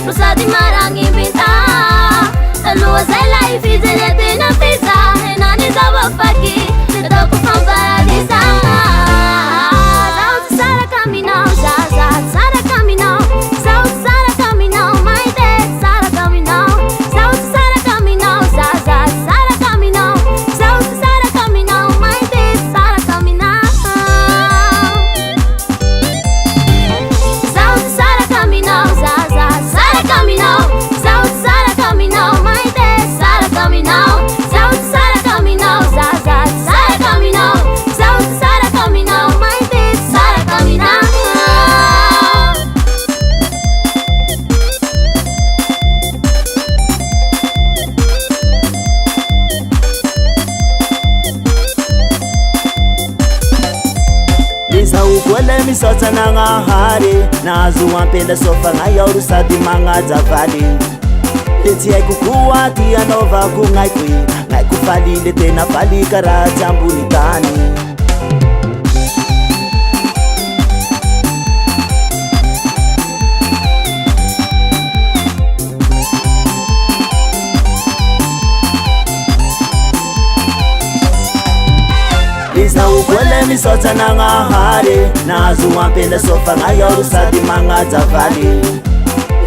Rosady marangi bintang Talua zay lai fizelete na pizza Enani zawa faki Tadoko from paradisa Zaut sara caminão Zaza sara caminão Zaut sara caminão My dad sara caminão Zaut sara caminão Zaza sara caminão Zaut sara caminão My dad sara caminão Zaut sara caminão Zaza sara caminão Zaut sara caminão My dad sara caminão Zaut sara caminão Zaza sara caminão Zaut sara caminão My dad sara caminão Lisa ukwele misota na ngahari Nazu wampenda sofa ngayoru sadi mga zavali Leti ay kukuha ti anova kungay kwi Ngay kufalile tena pali karaja mbunitani Lisa ukwele misota na ngahari Nazu wampenda sofa ngayoru sadi mga zavali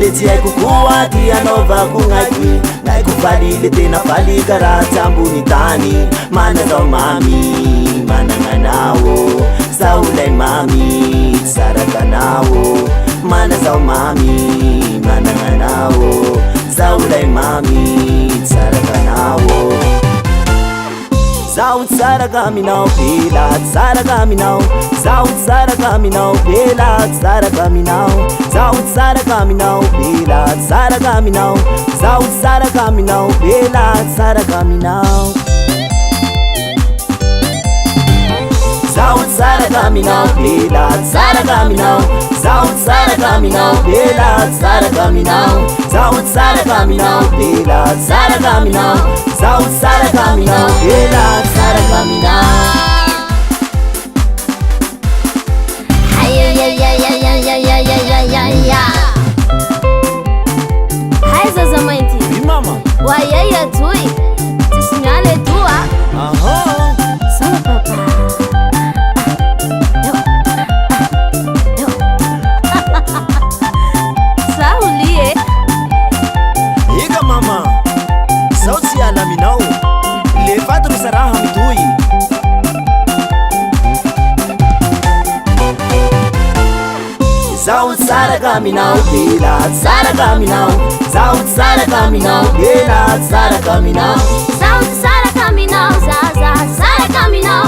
Leti ay kukuha ti anova kungay kwi Ngay kufalile tena pali karaja mbunitani Mana daw mami, mana nga nawo Saulay mami, saraka nawo Mana daw mami, mana nga nawo Saulay mami, saraka nawo Zaut sara caminão, pilat sara caminão Zaut sara caminão, pilat sara caminão Zaut sara caminão, pilat sara caminão Zaut sara caminão, pilat sara caminão Zaut sara caminão, pilat sara caminão Zaut sara caminão, pilat sara caminão Zaut sara caminão, pilat sara caminão Zaut sara caminão, pilat sara caminão Ay ay ay ay ay ay ay ay ay ay ay Hai zaza mainti E mama? Wai ai atui Tisinhale tua Aham Sala papa Sauli Iga mama Sauti ya laminau Levado no saraha mitui Zaut sara caminão, pilat sara caminão Zaut sara caminão, pilat sara caminão Zaut sara caminão Zaza sara caminão